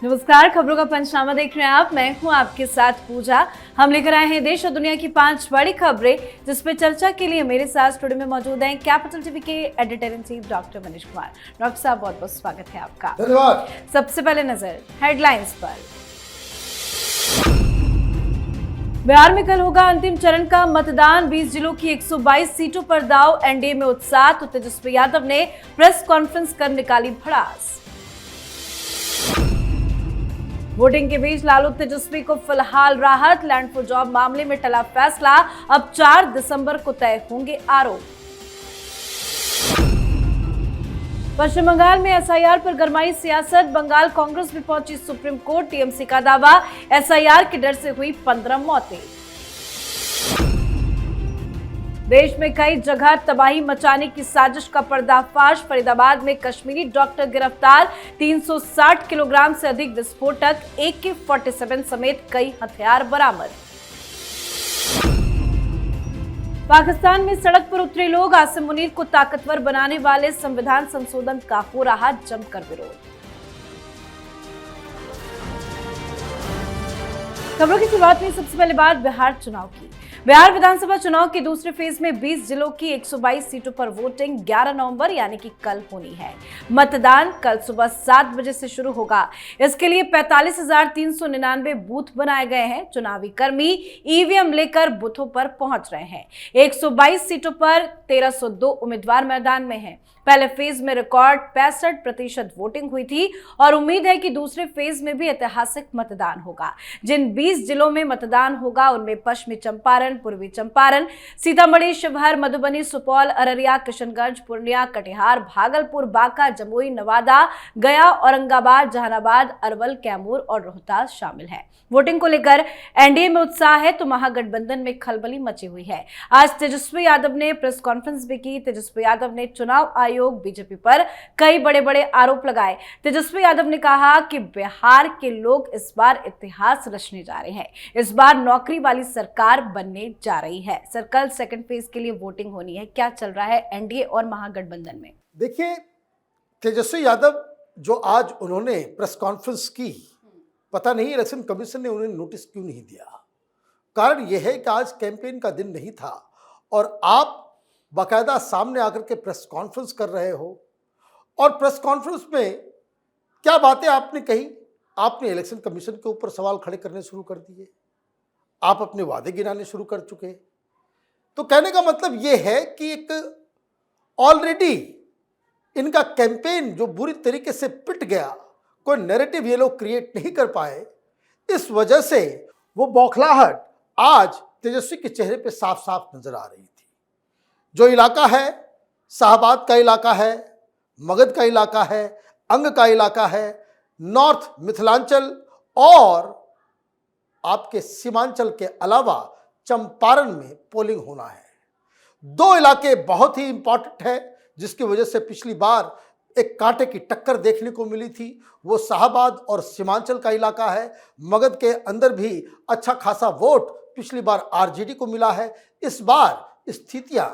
नमस्कार, खबरों का पंचनामा देख रहे हैं आप। मैं हूं आपके साथ पूजा। हम लेकर आए हैं देश और दुनिया की 5 बड़ी खबरें, जिसपे चर्चा के लिए मेरे साथ स्टूडियो में मौजूद हैं कैपिटल टीवी के editor in chief doctor Manish Kumar. Doctor साहब, बहुत बहुत स्वागत है आपका। धन्यवाद। सबसे पहले नजर हेडलाइंस पर। बिहार में कल होगा अंतिम चरण का मतदान। 20 जिलों की 122 सीटों पर दाव। एनडीए में उत्साह, तो तेजस्वी यादव ने प्रेस कॉन्फ्रेंस कर निकाली भड़ास। वोटिंग के बीच लालू तेजस्वी को फिलहाल राहत। लैंड फॉर जॉब मामले में टला फैसला, अब 4 दिसंबर को तय होंगे आरोप। पश्चिम बंगाल में एसआईआर पर गरमाई सियासत। बंगाल कांग्रेस भी पहुंची सुप्रीम कोर्ट। टीएमसी का दावा, एसआईआर के डर से हुई 15 मौतें। देश में कई जगह तबाही मचाने की साजिश का पर्दाफाश। फरीदाबाद में कश्मीरी डॉक्टर गिरफ्तार। 360 किलोग्राम से अधिक विस्फोटक, AK-47 समेत कई हथियार बरामद। पाकिस्तान में सड़क पर उतरे लोग। आसिम मुनीर को ताकतवर बनाने वाले संविधान संशोधन का हो रहा जमकर विरोध। खबरों की शुरुआत में सबसे पहले बात बिहार चुनाव की। बिहार विधानसभा चुनाव के दूसरे फेज में 20 जिलों की 122 सीटों पर वोटिंग 11 नवंबर यानी कि कल होनी है। मतदान कल सुबह 7 बजे से शुरू होगा। इसके लिए 45,399 बूथ बनाए गए हैं। चुनावी कर्मी ईवीएम लेकर बूथों पर पहुंच रहे हैं। 122 सीटों पर 1302 उम्मीदवार मैदान में हैं। पहले फेज में रिकॉर्ड 65% वोटिंग हुई थी और उम्मीद है कि दूसरे फेज में भी ऐतिहासिक मतदान होगा। जिन 20 जिलों में मतदान होगा उनमें पश्चिमी चंपारण, पूर्वी चंपारण, सीतामढ़ी, शिवहर, मधुबनी, सुपौल, अररिया, किशनगंज, पूर्णिया, कटिहार, भागलपुर, बांका, जमुई, नवादा, गया, औरंगाबाद, जहानाबाद, अरवल, कैमूर और रोहतास शामिल है। वोटिंग को लेकर एनडीए में उत्साह है तो महागठबंधन में खलबली मची हुई है। आज तेजस्वी यादव ने प्रेस कॉन्फ्रेंस भी की। तेजस्वी यादव ने चुनाव आयोग, बीजेपी पर कई बड़े बड़े आरोप लगाए। तेजस्वी यादव ने कहा कि बिहार के लोग इस बार इतिहास रचने जा रहे हैं। इस बार नौकरी वाली सरकार बनने जा रही है। सर्कल सेकंड फेज के लिए वोटिंग होनी है। क्या चल रहा है एनडीए और महागठबंधन में? देखिए, तेजस्वी यादव जो आज उन्होंने प्रेस कॉन्फ्रेंस की, पता नहीं इलेक्शन कमीशन ने उन्हें नोटिस क्यों नहीं दिया। कारण यह है कि आज कैंपेन का दिन नहीं था और आप बाकायदा सामने आकर के प्रेस कॉन्फ्रेंस कर रहे हो। और प्रेस कॉन्फ्रेंस में क्या बातें आपने कही? आपने इलेक्शन कमीशन के ऊपर सवाल खड़े करने शुरू कर दिए। आप अपने वादे गिनाने शुरू कर चुके। तो कहने का मतलब यह है कि एक ऑलरेडी इनका कैंपेन जो बुरी तरीके से पिट गया, कोई नैरेटिव ये लोग क्रिएट नहीं कर पाए, इस वजह से वो बौखलाहट आज तेजस्वी के चेहरे पे साफ साफ नजर आ रही थी। जो इलाका है, शाहबाद का इलाका है, मगध का इलाका है, अंग का इलाका है, नॉर्थ मिथिलांचल और आपके सीमांचल के अलावा चंपारण में पोलिंग होना है। 2 इलाके बहुत ही इंपॉर्टेंट है, जिसकी वजह से पिछली बार एक कांटे की टक्कर देखने को मिली थी। वो शाहबाद और सीमांचल का इलाका है। मगध के अंदर भी अच्छा खासा वोट पिछली बार आरजेडी को मिला है। इस बार स्थितियां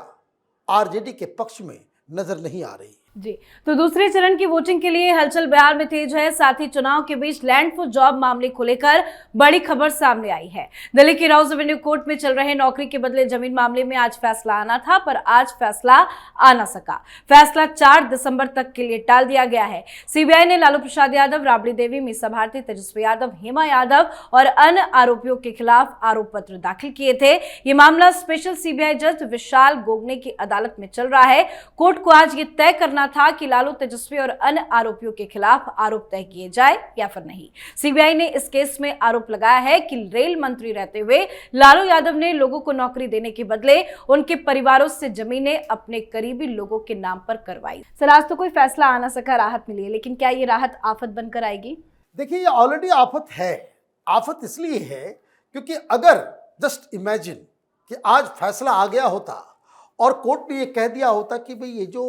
आरजेडी के पक्ष में नजर नहीं आ रही जी, तो दूसरे चरण की वोटिंग के लिए हलचल बिहार में तेज है। साथ ही चुनाव के बीच लैंड फॉर जॉब मामले को लेकर बड़ी खबर सामने आई है। दिल्ली की राउज एवेन्यू कोर्ट में चल रहे नौकरी के बदले जमीन मामले में आज फैसला आना था, पर आज फैसला आ ना सका। फैसला 4 दिसंबर तक के लिए टाल दिया गया है। सीबीआई ने लालू प्रसाद यादव, राबड़ी देवी, मीसा भारती, तेजस्वी यादव, हेमा यादव और अन्य आरोपियों के खिलाफ आरोप पत्र दाखिल किए थे। ये मामला स्पेशल सीबीआई जज विशाल गोगने की अदालत में चल रहा है। कोर्ट को आज ये तय करना था कि लालू, तेजस्वी और अन्य आरोपियों के खिलाफ आरोप तय किए जाए या फिर नहीं। सीबीआई ने इस केस में आरोप लगाया है कि रेल मंत्री रहते हुए लालू यादव ने लोगों को नौकरी देने के बदले उनके परिवारों से जमीनें अपने करीबी लोगों के नाम पर करवाई। सर, आज तो कोई फैसला आ ना सका, राहत मिली है, लेकिन क्या ये राहत आफत बनकर आएगी? देखिए, ये ऑलरेडी आफत है। आफत इसलिए है क्योंकि अगर जस्ट इमेजिन कि आज फैसला आ गया होता और कोर्ट ने ये कह दिया होता कि भाई ये जो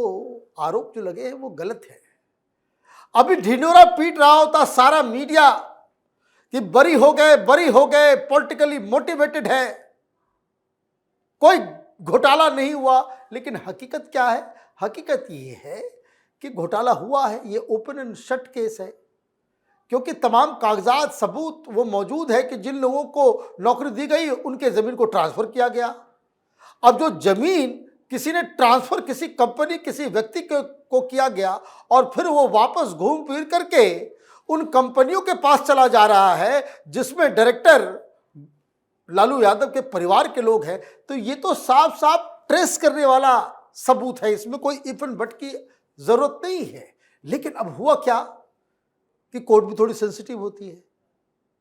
आरोप जो लगे हैं वो गलत है, अभी ढिंढोरा पीट रहा होता सारा मीडिया कि बरी हो गए, पॉलिटिकली मोटिवेटेड है, कोई घोटाला नहीं हुआ। लेकिन हकीकत क्या है? हकीकत ये है कि घोटाला हुआ है। ये ओपन एंड शट केस है। क्योंकि तमाम कागजात सबूत वो मौजूद है कि जिन लोगों को नौकरी दी गई उनके ज़मीन को ट्रांसफ़र किया गया। अब जो ज़मीन किसी ने ट्रांसफ़र किसी कंपनी किसी व्यक्ति को किया गया और फिर वो वापस घूम फिर करके उन कंपनियों के पास चला जा रहा है जिसमें डायरेक्टर लालू यादव के परिवार के लोग हैं, तो ये तो साफ साफ ट्रेस करने वाला सबूत है, इसमें कोई इफ एंड बट की ज़रूरत नहीं है। लेकिन अब हुआ क्या कि कोर्ट भी थोड़ी सेंसिटिव होती है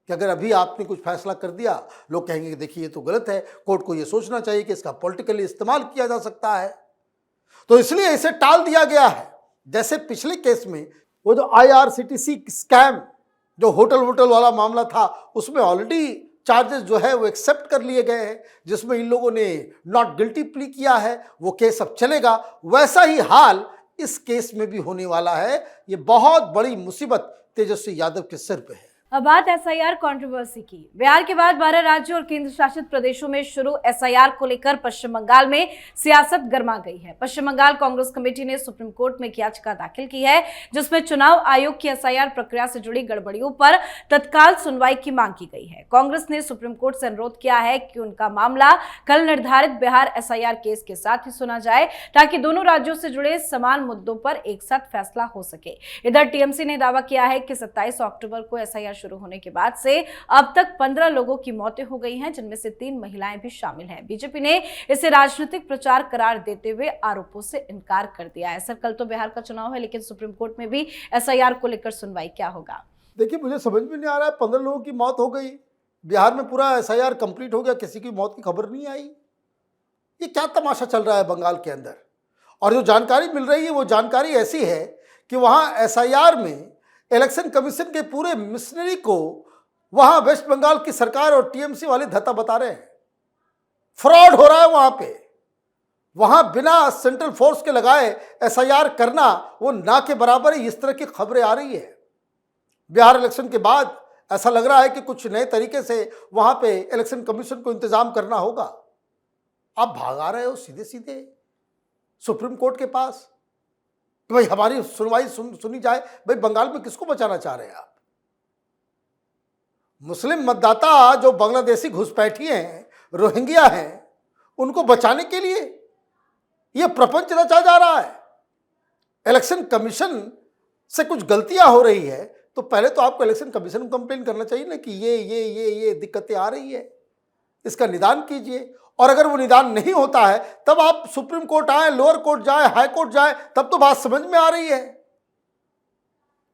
कि अगर अभी आपने कुछ फैसला कर दिया, लोग कहेंगे कि देखिए ये तो गलत है, कोर्ट को ये सोचना चाहिए कि इसका पॉलिटिकली इस्तेमाल किया जा सकता है, तो इसलिए इसे टाल दिया गया है। जैसे पिछले केस में वो जो IRCTC स्कैम जो होटल वाला मामला था, उसमें ऑलरेडी चार्जेस जो है वो एक्सेप्ट कर लिए गए हैं, जिसमें इन लोगों ने नॉट गिल्टी प्ली किया है, वो केस अब चलेगा। वैसा ही हाल इस केस में भी होने वाला है। ये बहुत बड़ी मुसीबत तेजस्वी यादव के सिर पे है। अब बात SIR कंट्रोवर्सी की। बिहार के बाद 12 राज्यों और केंद्र शासित प्रदेशों में शुरू SIR को लेकर पश्चिम बंगाल में सियासत गर्मा गई है। पश्चिम बंगाल कांग्रेस कमेटी ने सुप्रीम कोर्ट में एक याचिका दाखिल की है, जिसमें चुनाव आयोग की SIR प्रक्रिया से जुड़ी गड़बड़ियों पर तत्काल सुनवाई की मांग की गई है। कांग्रेस ने सुप्रीम कोर्ट से अनुरोध किया है कि उनका मामला कल निर्धारित बिहार SIR केस के साथ ही सुना जाए, ताकि दोनों राज्यों से जुड़े समान मुद्दों पर एक साथ फैसला हो सके। इधर TMC ने दावा किया है कि 27 अक्टूबर को SIR शुरू होने के बाद से अब तक 15 लोगों की मौतें हो गई हैं, जिनमें से 3 महिलाएं भी शामिल हैं। बीजेपी ने इसे राजनीतिक प्रचार करार देते हुए आरोपों से इनकार कर दिया है। सर, कल तो बिहार का चुनाव है, लेकिन सुप्रीम कोर्ट में भी SIR को लेकर सुनवाई क्या होगा? देखिए, मुझे समझ में नहीं आ रहा है, 15 लोगों की मौत हो गई, बिहार में पूरा SIR कंप्लीट हो गया, किसी की मौत की खबर नहीं आई। ये क्या तमाशा चल रहा है बंगाल के अंदर? और जो जानकारी मिल रही है वो जानकारी ऐसी है कि वहाँ SIR में इलेक्शन कमीशन के पूरे मिशनरी को वहां वेस्ट बंगाल की सरकार और TMC वाले धत्ता बता रहे हैं। फ्रॉड हो रहा है वहां पे। वहां बिना सेंट्रल फोर्स के लगाए SIR करना वो ना के बराबर है। इस तरह की खबरें आ रही है। बिहार इलेक्शन के बाद ऐसा लग रहा है कि कुछ नए तरीके से वहां पे इलेक्शन कमीशन को इंतजाम करना होगा। आप भाग आ रहे हो सीधे सीधे सुप्रीम कोर्ट के पास कि भाई हमारी सुनवाई सुनी जाए। भाई बंगाल में किसको बचाना चाह रहे हैं आप? मुस्लिम मतदाता जो बांग्लादेशी घुसपैठी हैं, रोहिंग्या हैं, उनको बचाने के लिए यह प्रपंच रचा जा रहा है। इलेक्शन कमीशन से कुछ गलतियां हो रही है तो पहले तो आपको इलेक्शन कमीशन को कंप्लेन करना चाहिए ना कि ये दिक्कतें आ रही है, इसका निदान कीजिए। और अगर वो निदान नहीं होता है तब आप सुप्रीम कोर्ट आए, लोअर कोर्ट जाए, हाई कोर्ट जाए, तब तो बात समझ में आ रही है।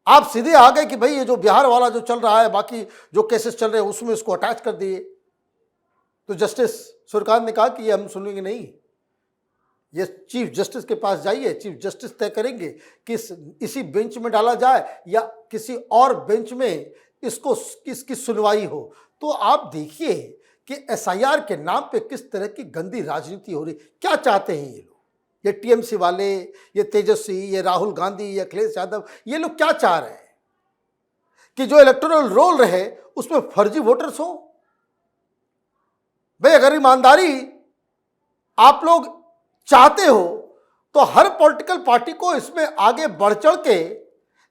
आप सीधे आ गए कि भाई ये जो बिहार वाला जो चल रहा है, बाकी जो केसेस चल रहे हैं उसमें इसको अटैच कर दिए। तो जस्टिस सूर्यकांत ने कहा कि ये हम सुनेंगे नहीं, ये चीफ जस्टिस के पास जाइए, चीफ जस्टिस तय करेंगे कि इसी बेंच में डाला जाए या किसी और बेंच में इसकी सुनवाई हो। तो आप देखिए कि SIR के नाम पे किस तरह की गंदी राजनीति हो रही। क्या चाहते हैं ये लोग? ये TMC वाले, ये तेजस्वी, ये राहुल गांधी, ये अखिलेश यादव, ये लोग क्या चाह रहे हैं कि जो इलेक्टोरल रोल रहे उसमें फर्जी वोटर्स हो? भाई अगर ईमानदारी आप लोग चाहते हो तो हर पॉलिटिकल पार्टी को इसमें आगे बढ़ चढ़ के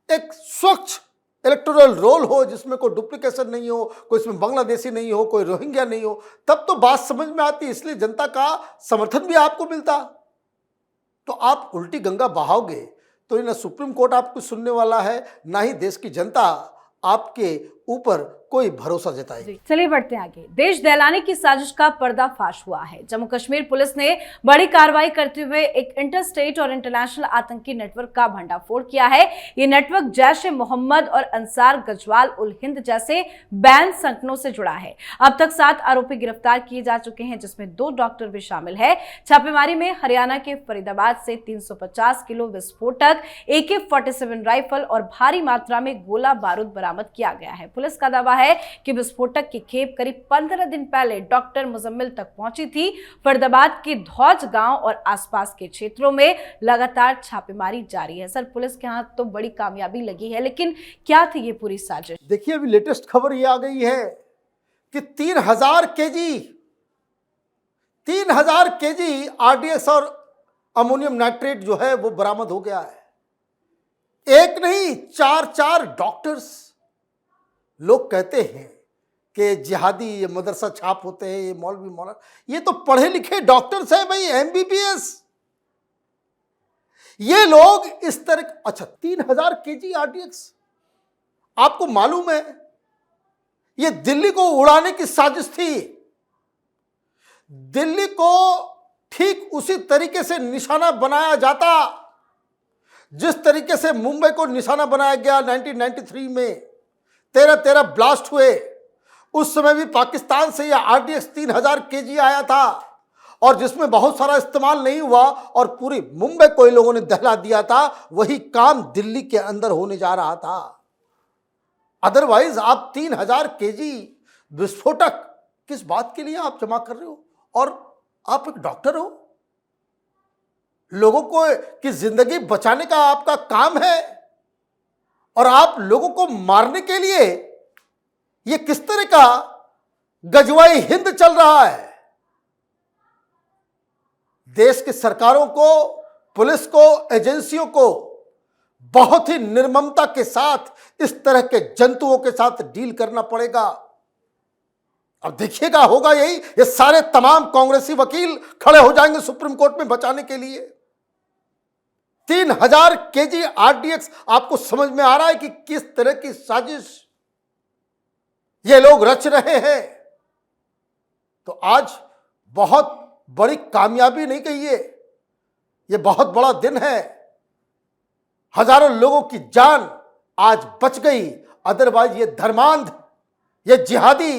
एक स्वच्छ इलेक्टोरल रोल हो, जिसमें कोई डुप्लीकेशन नहीं हो, कोई इसमें बांग्लादेशी नहीं हो, कोई रोहिंग्या नहीं हो, तब तो बात समझ में आती। इसलिए जनता का समर्थन भी आपको मिलता। तो आप उल्टी गंगा बहाओगे तो ना सुप्रीम कोर्ट आपको सुनने वाला है, ना ही देश की जनता आपके ऊपर कोई भरोसा जताएगी। चलिए बढ़ते हैं आगे। देश दहलाने की साजिश का पर्दाफाश हुआ है। जम्मू कश्मीर पुलिस ने बड़ी कार्रवाई करते हुए एक इंटरस्टेट और इंटरनेशनल आतंकी नेटवर्क का भंडाफोड़ किया है। ये नेटवर्क जैश-ए-मोहम्मद और अंसार गजवाल उल हिंद जैसे बैन संगठनों से जुड़ा है। अब तक 7 आरोपी गिरफ्तार किए जा चुके हैं, जिसमें 2 डॉक्टर भी शामिल है। छापेमारी में हरियाणा के फरीदाबाद से 350 किलो विस्फोटक, AK-47 राइफल और भारी मात्रा में गोला बारूद बरामद किया गया है। पुलिस का दावा है कि विस्फोटक की खेप करीब 15 दिन पहले डॉक्टर मुजम्मिल तक पहुंची थी। फरीदाबाद के धौज गांव और आसपास के क्षेत्रों में लगातार छापेमारी जारी है। सर, पुलिस के हाथ तो बड़ी कामयाबी लगी है, लेकिन क्या थी ये पूरी साजिश? देखिए, अभी लेटेस्ट खबर ये आ गई है कि 3000 केजी RDS और अमोनियम नाइट्रेट जो है वो बरामद हो गया है। एक नहीं, 4 डॉक्टर्स लोग कहते हैं कि जिहादी, ये मदरसा छाप होते हैं, ये मौलवी मौलाना, ये तो पढ़े लिखे डॉक्टर्स हैं भाई, एमबीबीएस। ये लोग इस तरह, अच्छा 3000 केजी आरडीएक्स, आपको मालूम है ये दिल्ली को उड़ाने की साजिश थी। दिल्ली को ठीक उसी तरीके से निशाना बनाया जाता जिस तरीके से मुंबई को निशाना बनाया गया 1993 में। 13 ब्लास्ट हुए, उस समय भी पाकिस्तान से यह आरडीएक्स 3000 केजी आया था, और जिसमें बहुत सारा इस्तेमाल नहीं हुआ और पूरी मुंबई को इन लोगों ने दहला दिया था। वही काम दिल्ली के अंदर होने जा रहा था। अदरवाइज आप 3000 केजी विस्फोटक किस बात के लिए आप जमा कर रहे हो? और आप एक डॉक्टर हो, लोगों को की जिंदगी बचाने का आपका काम है, और आप लोगों को मारने के लिए ये किस तरह का गजवाई हिंद चल रहा है? देश की सरकारों को, पुलिस को, एजेंसियों को बहुत ही निर्ममता के साथ इस तरह के जंतुओं के साथ डील करना पड़ेगा। अब देखिएगा होगा यही, ये सारे तमाम कांग्रेसी वकील खड़े हो जाएंगे सुप्रीम कोर्ट में बचाने के लिए। 3000 केजी आरडीएक्स, आपको समझ में आ रहा है कि किस तरह की साजिश ये लोग रच रहे हैं? तो आज बहुत बड़ी कामयाबी नहीं कहिए, ये बहुत बड़ा दिन है। हजारों लोगों की जान आज बच गई। अदरवाइज ये धर्मांध, ये जिहादी,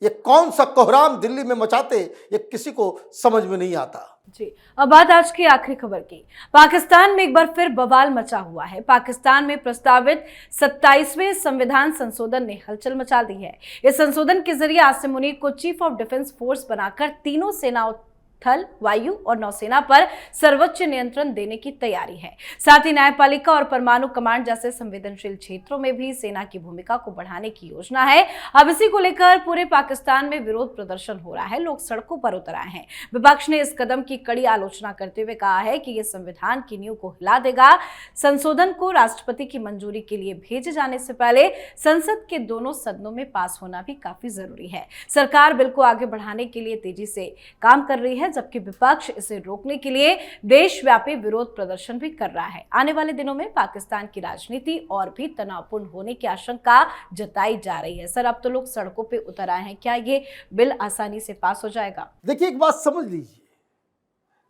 ये कौन सा कोहराम दिल्ली में मचाते, ये किसी को समझ में नहीं आता। जी, अब बात आज की आखिरी खबर की। पाकिस्तान में एक बार फिर बवाल मचा हुआ है। पाकिस्तान में प्रस्तावित 27वें संविधान संशोधन ने हलचल मचा दी है। इस संशोधन के जरिए आसिम मुनीर को चीफ ऑफ डिफेंस फोर्स बनाकर तीनों सेनाओं, थल, वायु और नौसेना पर सर्वोच्च नियंत्रण देने की तैयारी है। साथ ही न्यायपालिका और परमाणु कमांड जैसे संवेदनशील क्षेत्रों में भी सेना की भूमिका को बढ़ाने की योजना है। अब इसी को लेकर पूरे पाकिस्तान में विरोध प्रदर्शन हो रहा है, लोग सड़कों पर उतर आए हैं। विपक्ष ने इस कदम की कड़ी आलोचना करते हुए कहा है कि यह संविधान की नींव को हिला देगा। संशोधन को राष्ट्रपति की मंजूरी के लिए भेजे जाने से पहले संसद के दोनों सदनों में पास होना भी काफी जरूरी है। सरकार बिल को आगे बढ़ाने के लिए तेजी से काम कर रही है, जबकि विपक्ष इसे रोकने के लिए देशव्यापी विरोध प्रदर्शन भी कर रहा है। आने वाले दिनों में पाकिस्तान की राजनीति और भी तनावपूर्ण होने की आशंका जताई जा रही है। सर, अब तो लोग सड़कों पे उतर आए हैं, क्या ये बिल आसानी से पास हो जाएगा? देखिए, एक बात समझ लीजिए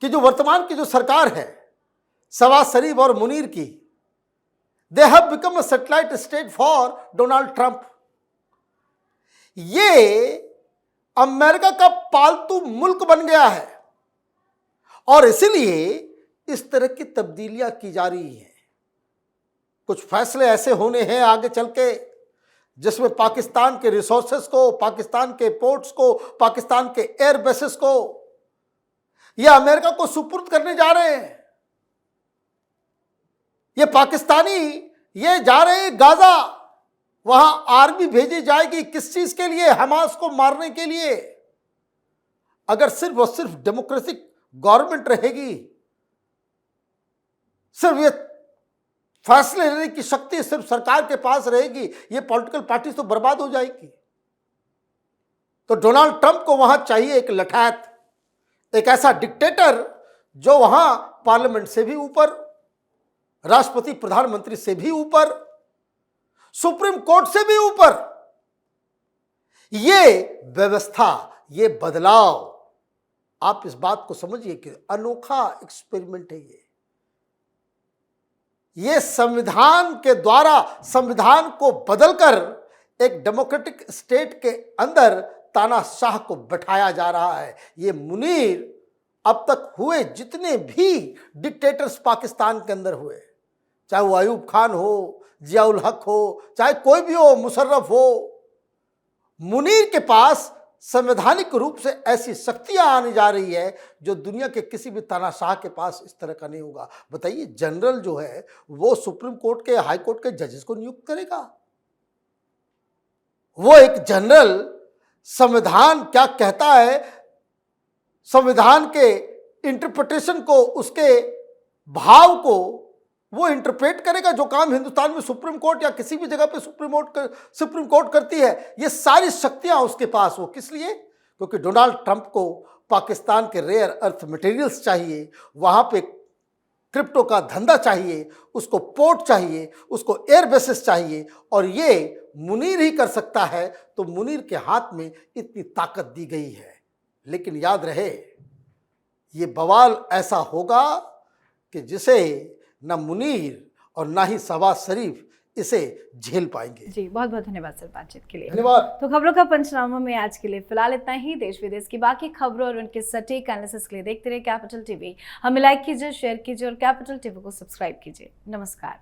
कि जो वर्तमान की जो सरकार है शहबाज शरीफ और मुनीर की, they have become a satellite state for Donald Trump. ये अमेरिका का पालतू मुल्क बन गया है, और इसलिए इस तरह की तब्दीलियां की जा रही हैं। कुछ फैसले ऐसे होने हैं आगे चल के जिसमें पाकिस्तान के रिसोर्सेस को, पाकिस्तान के पोर्ट्स को, पाकिस्तान के एयर बेसेस को ये अमेरिका को सुपुर्द करने जा रहे हैं। ये पाकिस्तानी ये जा रहे हैं गाजा, वहां आर्मी भेजी जाएगी। किस चीज के लिए? हमास को मारने के लिए। अगर सिर्फ और सिर्फ डेमोक्रेटिक गवर्नमेंट रहेगी, सिर्फ ये फैसले लेने की शक्ति सिर्फ सरकार के पास रहेगी, ये पॉलिटिकल पार्टी तो बर्बाद हो जाएगी। तो डोनाल्ड ट्रंप को वहां चाहिए एक लठैत, एक ऐसा डिक्टेटर जो वहां पार्लियामेंट से भी ऊपर, राष्ट्रपति प्रधानमंत्री से भी ऊपर, सुप्रीम कोर्ट से भी ऊपर ये व्यवस्था, ये बदलाव, आप इस बात को समझिए कि अनोखा एक्सपेरिमेंट है ये संविधान के द्वारा संविधान को बदलकर एक डेमोक्रेटिक स्टेट के अंदर तानाशाह को बैठाया जा रहा है। ये मुनीर अब तक हुए जितने भी डिक्टेटर्स पाकिस्तान के अंदर हुए, चाहे वो अयूब खान हो, जियाउल हक हो, चाहे कोई भी हो, मुशर्रफ हो, मुनीर के पास संवैधानिक रूप से ऐसी शक्तियां आने जा रही है जो दुनिया के किसी भी तानाशाह के पास इस तरह का नहीं होगा। बताइए, जनरल जो है वो सुप्रीम कोर्ट के, हाई कोर्ट के जजेस को नियुक्त करेगा। वो एक जनरल संविधान क्या कहता है, संविधान के इंटरप्रिटेशन को, उसके भाव को वो इंटरप्रेट करेगा जो काम हिंदुस्तान में सुप्रीम कोर्ट या किसी भी जगह पे सुप्रीम कोर्ट करती है। ये सारी शक्तियां उसके पास हो, किस लिए? क्योंकि डोनाल्ड ट्रंप को पाकिस्तान के रेयर अर्थ मटेरियल्स चाहिए, वहां पे क्रिप्टो का धंधा चाहिए, उसको पोर्ट चाहिए, उसको एयर बेसिस चाहिए, और ये मुनीर ही कर सकता है। तो मुनीर के हाथ में इतनी ताकत दी गई है। लेकिन याद रहे, ये बवाल ऐसा होगा कि जिसे न मुनीर और ना ही शहबाज शरीफ इसे झेल पाएंगे। जी, बहुत बहुत धन्यवाद सर बातचीत के लिए। धन्यवाद। तो खबरों का पंचनामा में आज के लिए फिलहाल इतना ही। देश विदेश की बाकी खबरों और उनके सटीक एनालिसिस के लिए देखते रहिए कैपिटल टीवी। हमें लाइक कीजिए, शेयर कीजिए और कैपिटल टीवी को सब्सक्राइब कीजिए। नमस्कार।